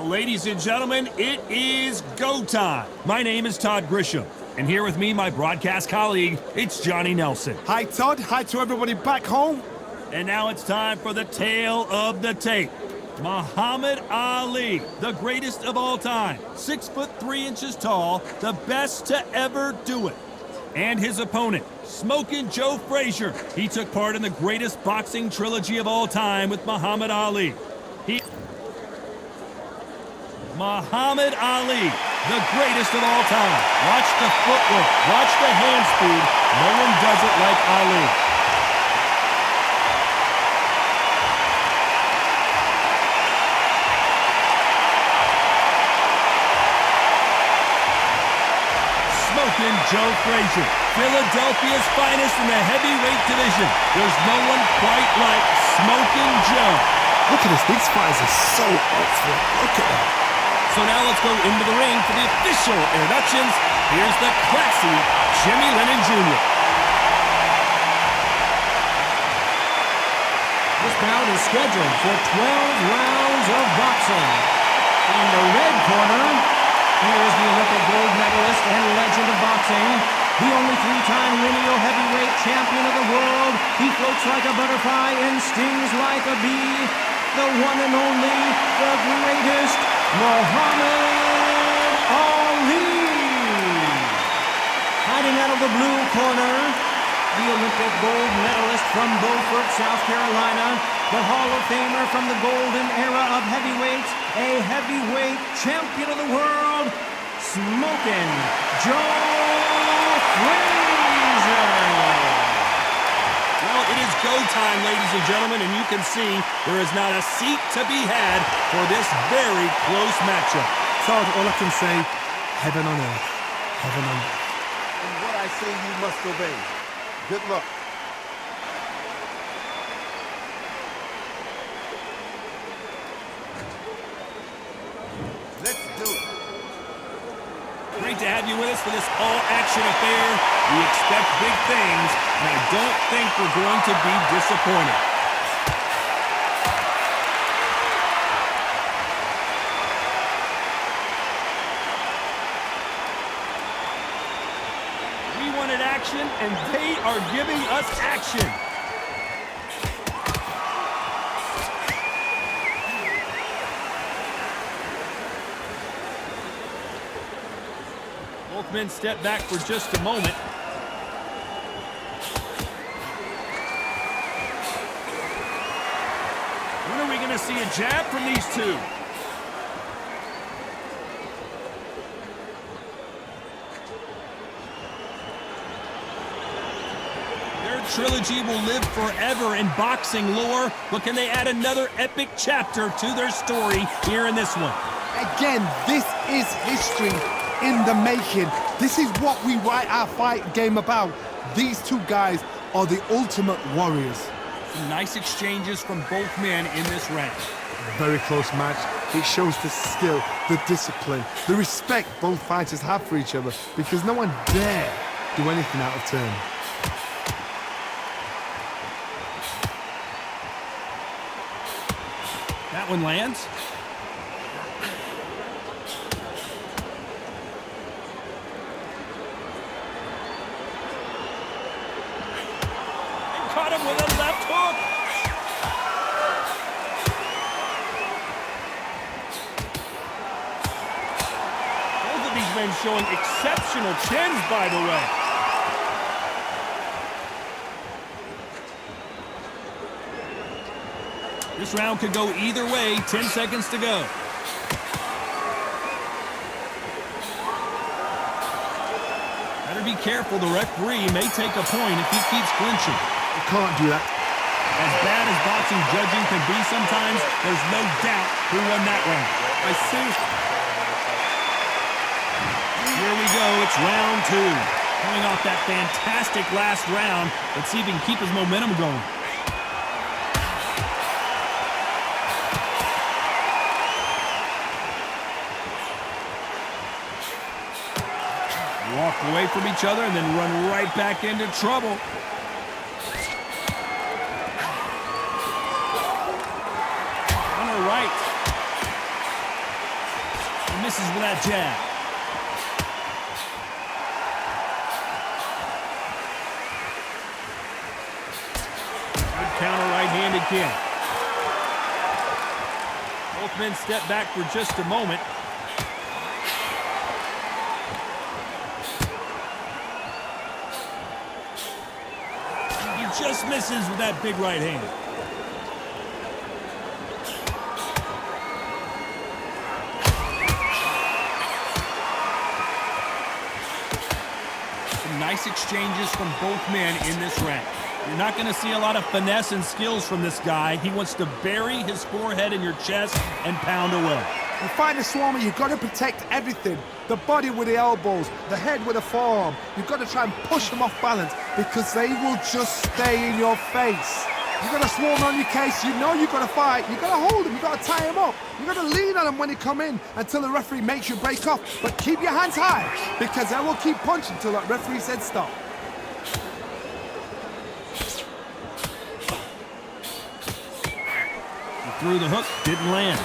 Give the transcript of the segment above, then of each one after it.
Ladies and gentlemen, it is go time. My name is Todd Grisham, and here with me, my broadcast colleague, it's Johnny Nelson. Hi, Todd. Hi to everybody back home. And now it's time for the tale of the tape. Muhammad Ali, the greatest of all time, 6'3" tall, the best to ever do it. And his opponent, Smokin' Joe Frazier. He took part in the greatest boxing trilogy of all time with Muhammad Ali. Muhammad Ali, the greatest of all time. Watch the footwork, watch the hand speed. No one does it like Ali. Smokin' Joe Frazier, Philadelphia's finest in the heavyweight division. There's no one quite like Smokin' Joe. Look at this. These fighters are so up for it. Look at that. So now let's go into the ring for the official introductions. Here's the classy Jimmy Lennon Jr. This bout is scheduled for 12 rounds of boxing. In the red corner, here's the Olympic gold medalist and legend of boxing, the only three-time lineal heavyweight champion of the world. He floats like a butterfly and stings like a bee. The one and only, the greatest, Muhammad Ali. Hiding out of the blue corner, the Olympic gold medalist from Beaufort, South Carolina, the Hall of Famer from the golden era of heavyweights, a heavyweight champion of the world, Smokin' Joe Frazier. Well, it is go time, ladies and gentlemen, and you can see there is not a seat to be had for this very close matchup. Todd, all I can say, heaven on earth. Heaven on earth. And what I say you must obey. Good luck. Let's do it. Great to have you with us for this all-action affair. We expect big things, and I don't think we're going to be disappointed. We wanted action, and they are giving us action. Both men step back for just a moment. When are we going to see a jab from these two? Their trilogy will live forever in boxing lore, but can they add another epic chapter to their story here in this one? Again, this is history in the making. This is what we write our fight game about. These two guys are the ultimate warriors. Some nice exchanges from both men in this round. Very close match. It shows the skill, the discipline, the respect both fighters have for each other, because no one dare do anything out of turn. That one lands. Caught him with a left hook. Both of these men showing exceptional chins, by the way. This round could go either way. 10 seconds to go. Better be careful. The referee may take a point if he keeps clinching. You can't do that. As bad as boxing judging can be sometimes, there's no doubt who won that round. I see. Here we go, it's round two. Coming off that fantastic last round, let's see if he can keep his momentum going. Walk away from each other and then run right back into trouble. Right. Misses with that jab. Good counter right-handed kick. Both men step back for just a moment. He just misses with that big right hand. Nice exchanges from both men in this round. You're not going to see a lot of finesse and skills from this guy. He wants to bury his forehead in your chest and pound away. You find a Swarmer, you've got to protect everything. The body with the elbows, the head with the forearm. You've got to try and push them off balance because they will just stay in your face. You've got a Swarmer on your case, you know you've got to fight. You've got to hold them, you've got to tie them up. You've got to lean on them when they come in until the referee makes you break off. But keep your hands high because they will keep punching until that referee said stop. He threw the hook, didn't land.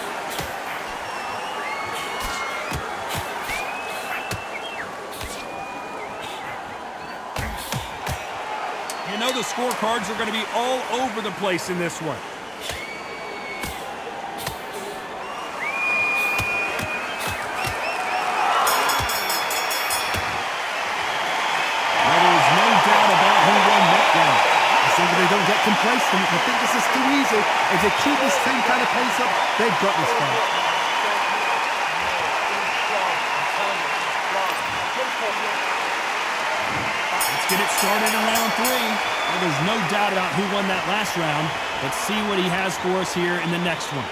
You know the scorecards are going to be all over the place in this one. Well, there is no doubt about who won that round. I think they don't get complacent. I think this is too easy. If they keep this same kind of pace up, they've got this fight. Let's get it started in round 3. Well, there's no doubt about who won that last round. Let's see what he has for us here in the next one.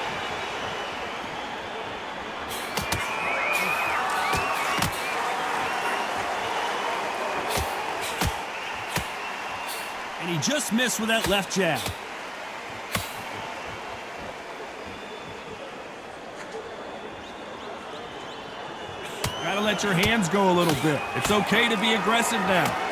And he just missed with that left jab. Gotta let your hands go a little bit. It's okay to be aggressive now.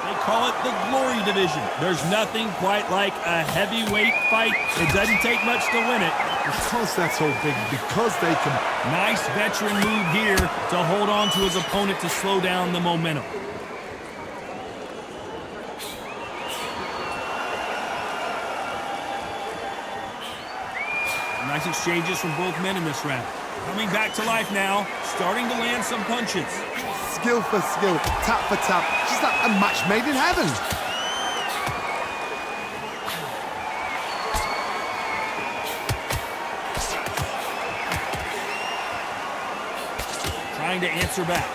They call it the Glory Division. There's nothing quite like a heavyweight fight. It doesn't take much to win it. Because they're so big, because they can... Nice veteran move here to hold on to his opponent to slow down the momentum. Nice exchanges from both men in this round. Coming back to life now, starting to land some punches. Skill for skill, tap for tap, just like a match made in heaven. Trying to answer back.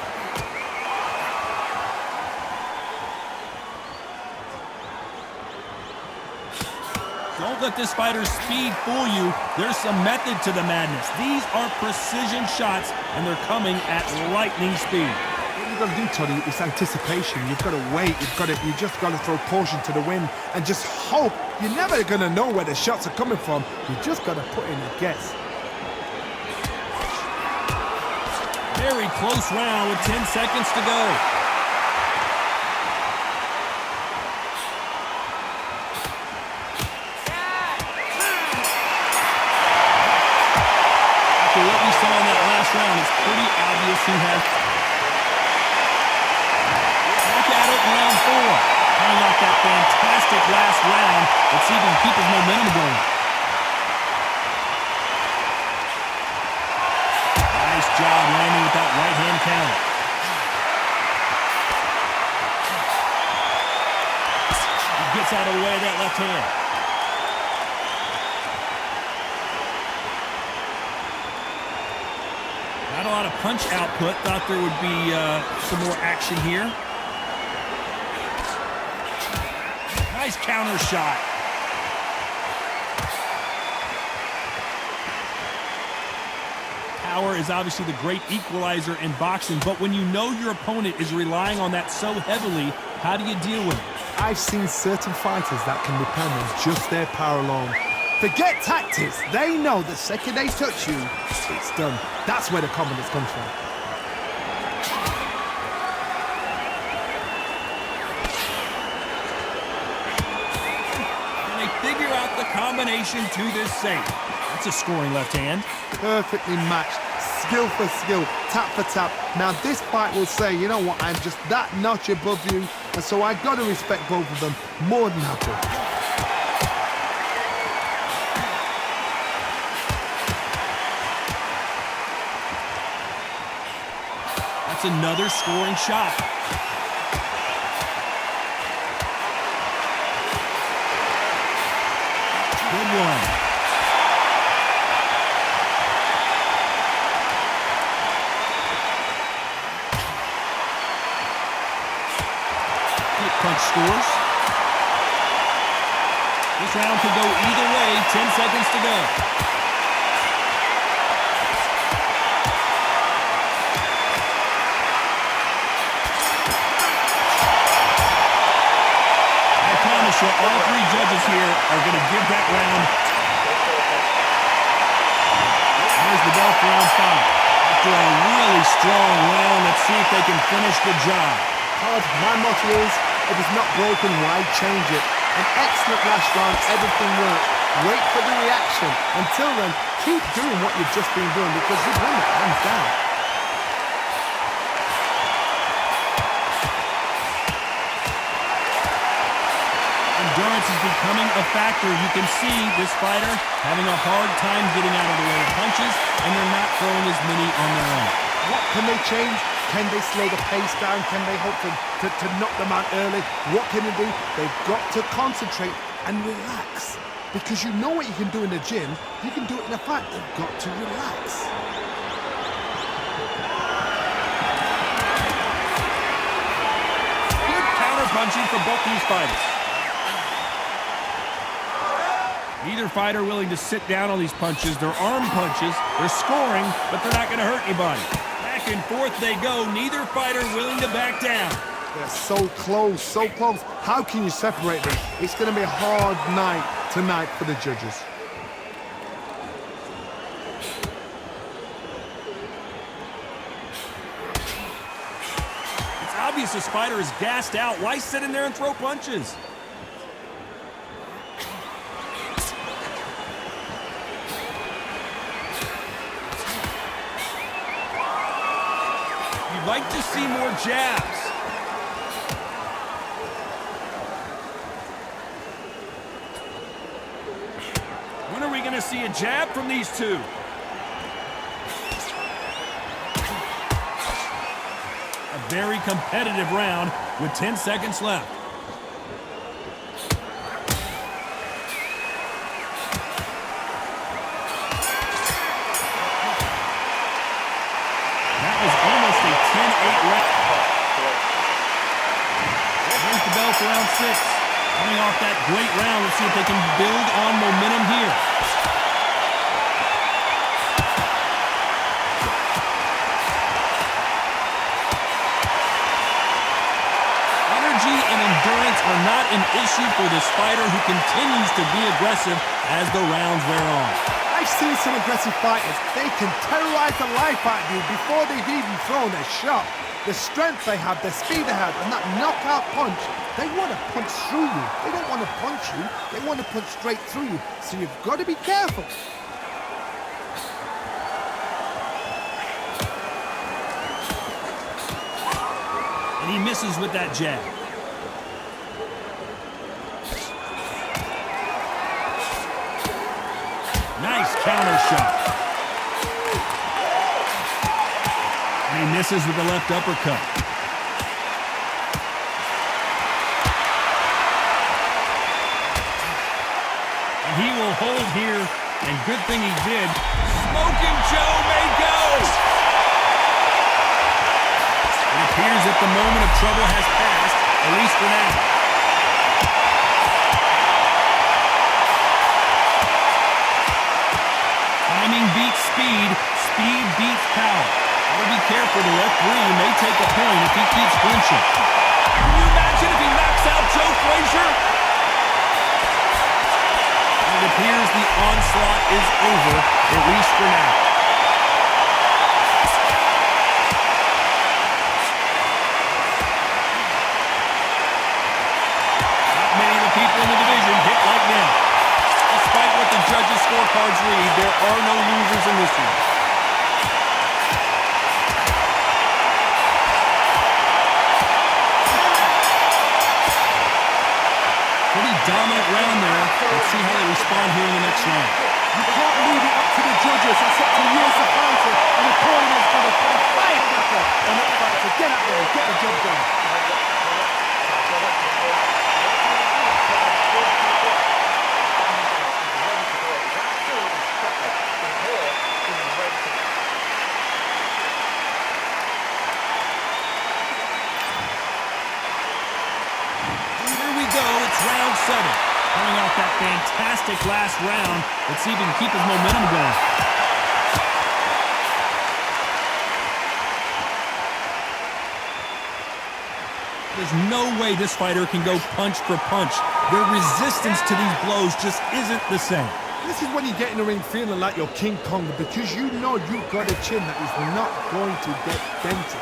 Don't let this fighter's speed fool you. There's some method to the madness. These are precision shots, and they're coming at lightning speed. What you've got to do, Toddy, is anticipation. You've got to wait. You just got to throw caution to the wind and just hope. You're never going to know where the shots are coming from. You just got to put in a guess. Very close round with 10 seconds to go. After what we saw in that last round, it's pretty obvious who has. Back at it in round 4. Coming off that fantastic last round. Let's see if he can keep his momentum going. Nice job landing with that right hand counter. He gets out of the way of that left hand. Not a lot of punch output. Thought there would be some more action here. Nice counter shot. Power is obviously the great equalizer in boxing, but when you know your opponent is relying on that so heavily, how do you deal with it? I've seen certain fighters that can depend on just their power alone. Forget tactics. They know the second they touch you, it's done. That's where the confidence comes from. combination to this safe. That's a scoring left hand. Perfectly matched, skill for skill, tap for tap. Now this fight will say, you know what, I'm just that notch above you, and so I got to respect both of them. More than happy. That's another scoring shot. Good one. Quick punch scores. This round could go either way. 10 seconds to go. All three judges here are going to give that round. There's the bell for round 5. After a really strong round, let's see if they can finish the job. Todd, my motto is, if it's not broken, why change it? An excellent last round, everything worked. Wait for the reaction. Until then, keep doing what you've just been doing because you've won it, hands down. Endurance is becoming a factor. You can see this fighter having a hard time getting out of the way of punches, and they're not throwing as many on their own. What can they change? Can they slow the pace down? Can they hope to knock them out early? What can they do? They've got to concentrate and relax. Because you know what you can do in the gym, you can do it in a fight. They've got to relax. Good counter-punching for both these fighters. Neither fighter willing to sit down on these punches. They're arm punches. They're scoring, but they're not going to hurt anybody. Back and forth they go. Neither fighter willing to back down. They're so close, so close. How can you separate them? It's going to be a hard night tonight for the judges. It's obvious this fighter is gassed out. Why sit in there and throw punches? You'd like to see more jabs. When are we going to see a jab from these two? A very competitive round with 10 seconds left. That was almost a 10-8 round. There's the bell for round 6. Coming off that great round, let's see if they can build on momentum here. Energy and endurance are not an issue for this fighter who continues to be aggressive as the rounds wear on. I've seen some aggressive fighters. They can terrorize the life out of you before they've even thrown a shot. The strength they have, the speed they have, and that knockout punch, they want to punch through you. They don't want to punch you. They want to punch straight through you. So you've got to be careful. And he misses with that jab. Nice counter shot. And he misses with the left uppercut. And he will hold here, and good thing he did. Smoking Joe may go. It appears that the moment of trouble has passed, at least for now. Timing beats speed, speed beats power. Gotta be careful, the referee may take a point if he keeps clinching. Can you imagine if he knocks out Joe Frazier? It appears the onslaught is over, at least for now. Not many of the people in the division hit like them. This respond here in the next round? You can't leave it up to the judges. That's up to years of fighting, and the corner's got to put a firecracker on that fight to get out there and get the job done. Here we go. It's round 7. Coming off that fantastic last round. Let's see if he can keep his momentum going. There's no way this fighter can go punch for punch. Their resistance to these blows just isn't the same. This is when you get in the ring feeling like you're King Kong, because you know you've got a chin that is not going to get dented.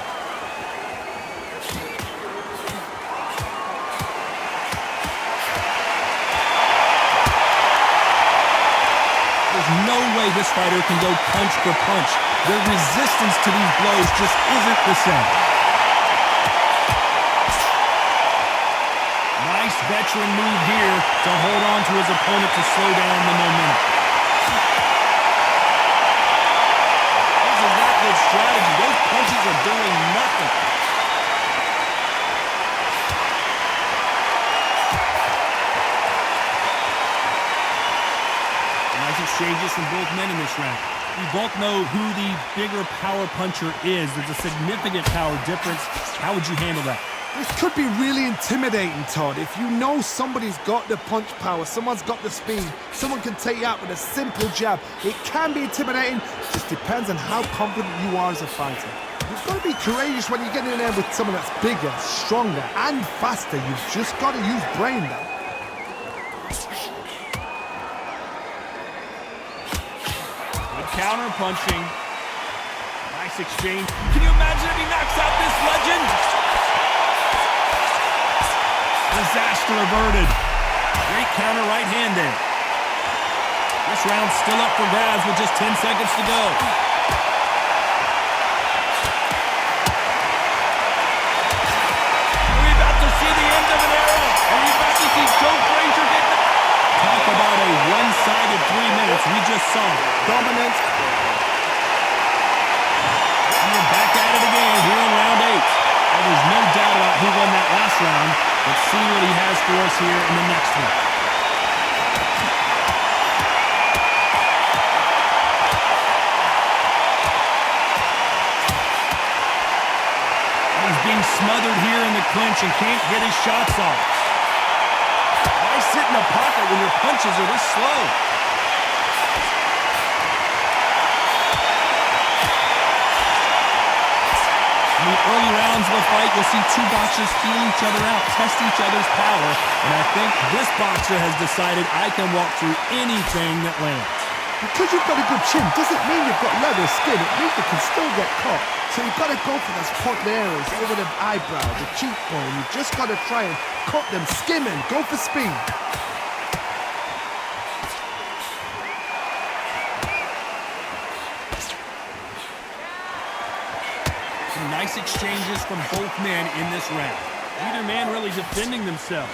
There's no way this fighter can go punch for punch. Their resistance to these blows just isn't the same. Nice veteran move here to hold on to his opponent to slow down the momentum. This is not good strategy. Those punches are doing nothing. Nice exchanges from both men in this round. We both know who the bigger power puncher is. There's a significant power difference. How would you handle that? This could be really intimidating, Todd. If you know somebody's got the punch power, someone's got the speed, someone can take you out with a simple jab, it can be intimidating. It just depends on how confident you are as a fighter. You've got to be courageous when you get in there with someone that's bigger, stronger, and faster. You've just got to use brain now. Good counter punching. Nice exchange. Can you imagine if he knocks out this legend? Disaster averted. Great counter right hand there. This round's still up for grabs with just 10 seconds to go. Are we about to see the end of an era? Are we about to see Joe Frazier get... Talk about a one-sided 3 minutes. We just saw it. Dominance. And we're back at it again here in round 8. Well, there's no doubt about who won that last round. Let's see what he has for us here in the next one. He's being smothered here in the clinch and can't get his shots off. Why sit in the pocket when your punches are this slow? In the early rounds of the fight, you'll see two boxers feel each other out, test each other's power, and I think this boxer has decided I can walk through anything that lands. Because you've got a good chin doesn't mean you've got leather skin. It means you can still get caught. So you've got to go for those point areas over the eyebrow, the cheekbone. You've just got to try and cut them, skim and go for speed. Some nice exchanges from both men in this round. Neither man really defending themselves.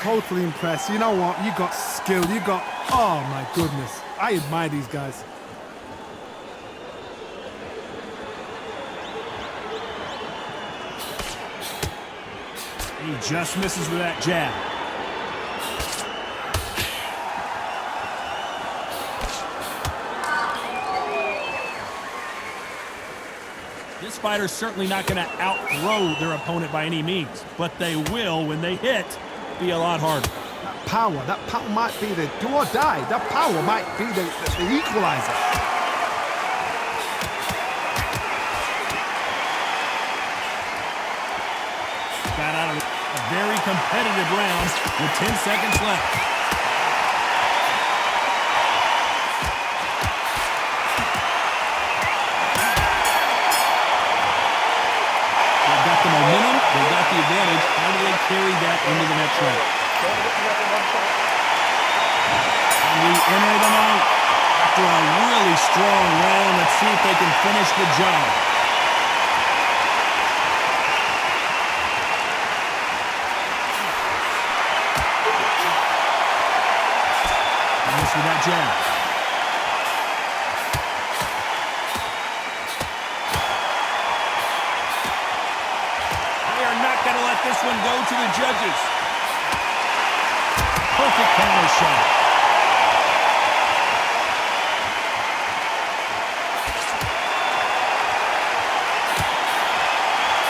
Totally impressed. You know what? You got skill. You got... Oh, my goodness. I admire these guys. He just misses with that jab. This fighter's certainly not going to outthrow their opponent by any means, but they will, when they hit, be a lot harder. That power might be the do or die. That power might be the equalizer. Got out of a very competitive round with 10 seconds left. They've got the momentum, they've got the advantage. How do they carry that into the next round? And we enter the night after a really strong round. Let's see if they can finish the job. And this jab. They are not going to let this one go to the judges. Perfect counter shot.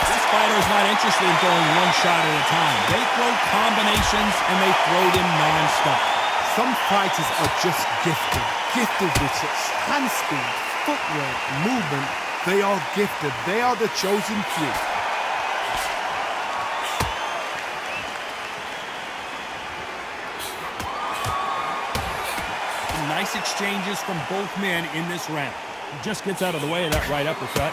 This fighter is not interested in throwing one shot at a time. They throw combinations and they throw them non-stop. Some fighters are just gifted. Gifted with such hand speed, footwork, movement. They are gifted. They are the chosen few. Nice exchanges from both men in this round. He just gets out of the way of that right uppercut.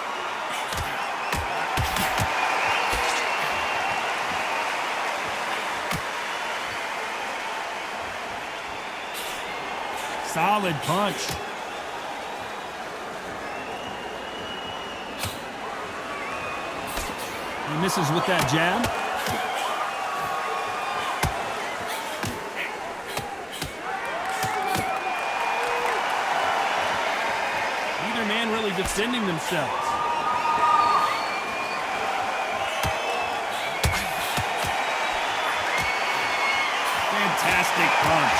Solid punch. He misses with that jab. Neither man really defending themselves. Fantastic punch.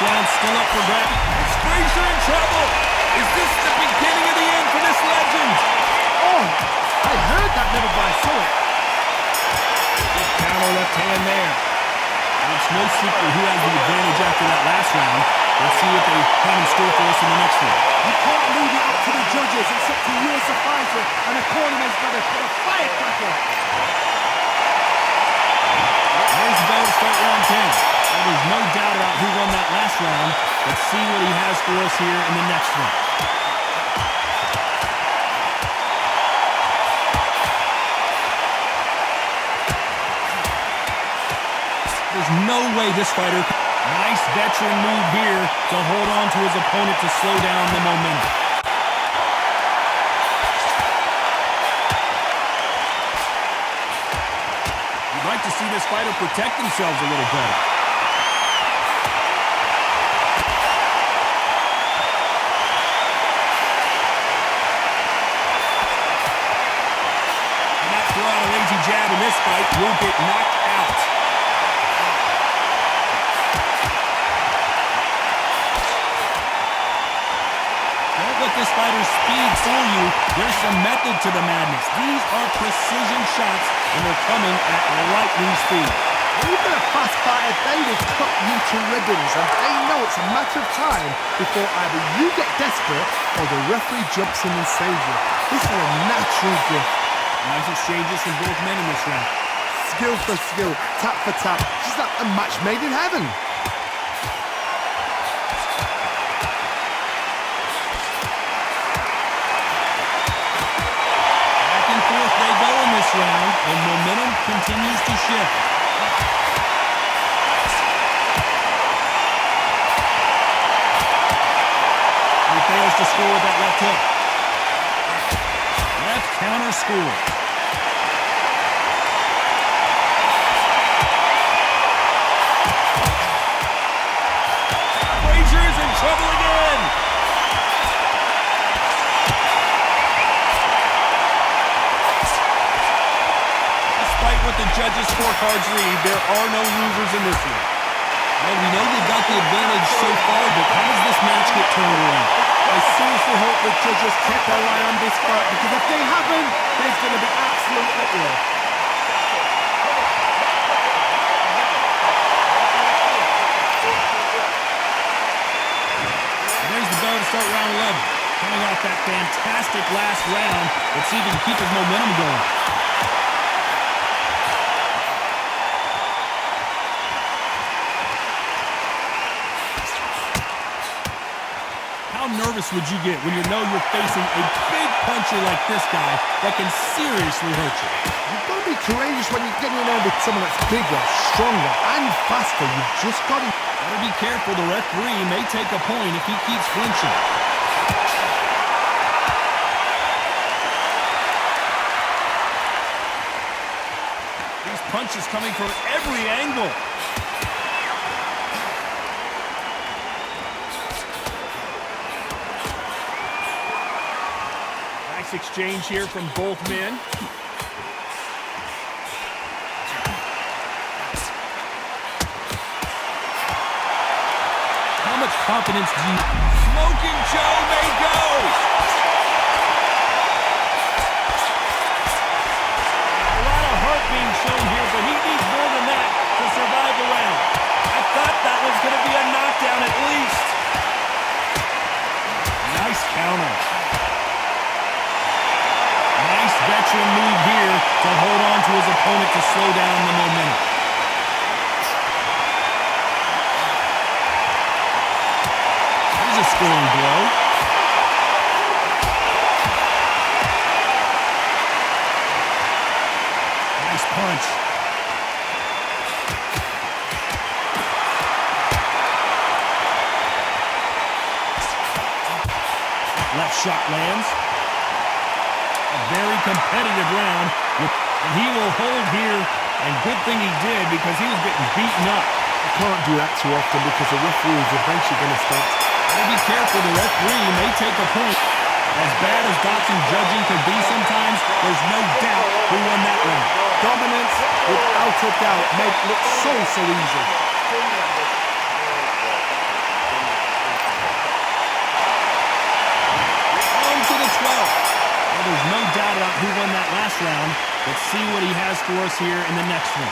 Round still up for grabs. Is Frazier in trouble? Is this the beginning of the end for this legend? Oh, I heard that never, but I saw it. Good counter left hand there. And it's no secret who has the advantage after that last round. Let's see what they have in store for us in the next one. You can't leave it up to the judges. It's up to you as a fighter, and a cornerman's got to put a firecracker. There's the bell to start round 10. There's no doubt about who won that last round. Let's see what he has for us here in the next one. There's no way this fighter... Nice veteran move here to hold on to his opponent to slow down the momentum. You'd like to see this fighter protect themselves a little better. Throw out a lazy jab in this fight, will get knocked out. Don't let this fighter's speed fool you. There's some method to the madness. These are precision shots, and they're coming at lightning speed. Even a fast fighter, they will cut you to ribbons, and they know it's a matter of time before either you get desperate or the referee jumps in and saves you. This is a natural gift. Nice exchanges from both men in this round. Skill for skill, tap for tap. Just like a match made in heaven. Back and forth they go in this round, and momentum continues to shift. He fails to score with that left hook. Left counter score. Frazier is in trouble again. Despite what the judges' scorecards read, there are no losers in this one. Well, we know they've got the advantage so far, but how does this match get turned around? I seriously hope the judges kept their eye on this fight, because if they haven't, there's going to be absolute uproar. There's the bell to start round 11. Coming off that fantastic last round, let's see if he can keep his momentum going. How nervous would you get when you know you're facing a big puncher like this guy that can seriously hurt you? You've got to be courageous when you're getting in there with someone that's bigger, stronger, and faster. You've just got to... Gotta be careful. The referee may take a point if he keeps flinching. These punches coming from every angle. Nice exchange here from both men. How much confidence do you... Smoking Joe may go! A lot of heart being shown here, but he needs more than that to survive the round. I thought that was going to be a knockdown at least. Nice counter. Nice veteran move here to hold on to his opponent to slow down the momentum. There's a scoring blow. Nice punch. Left shot lands. A very competitive round, and he will hold here, and good thing he did because he was getting beaten up. You can't do that too often because the referee is eventually going to start. Gotta be careful, the referee may take a point. As bad as boxing judging can be sometimes, there's no doubt who won that round. Dominance, without a doubt, made it look so easy. On to the 12th. Well, there's no doubt about who won that last round. Let's see what he has for us here in the next one.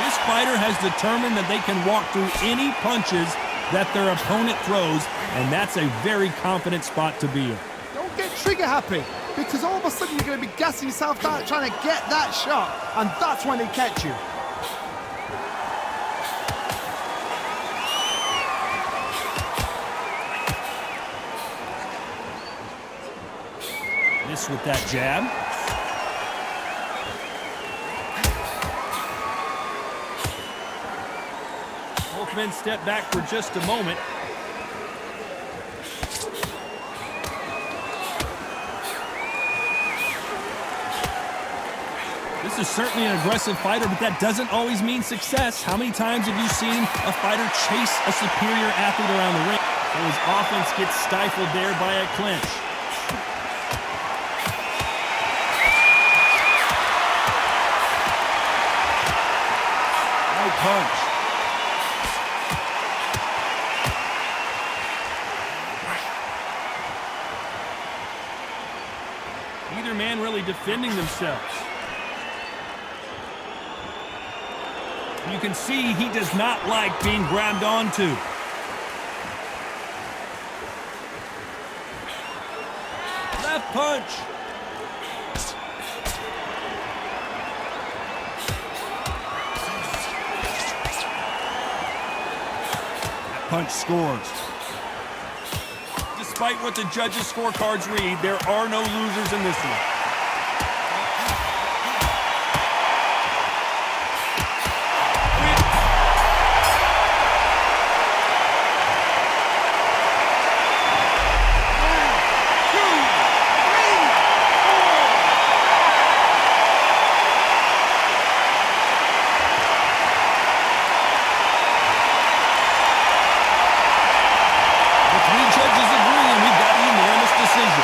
This fighter has determined that they can walk through any punches that their opponent throws, and that's a very confident spot to be in. Don't get trigger happy, because all of a sudden you're going to be gassing yourself out trying to get that shot, and that's when they catch you. This with that jab. Both men step back for just a moment. This is certainly an aggressive fighter, but that doesn't always mean success. How many times have you seen a fighter chase a superior athlete around the ring? So his offense gets stifled there by a clinch. Right punch. Neither man really defending themselves. You can see he does not like being grabbed onto. Left punch. That punch scores. Despite what the judges' scorecards read, there are no losers in this one.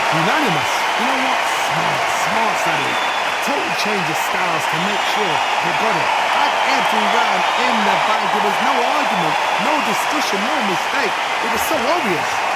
Unanimous. You know what? Smart study. Total change of styles to make sure they got it. Had every round in the bag. There was no argument, no discussion, no mistake. It was so obvious.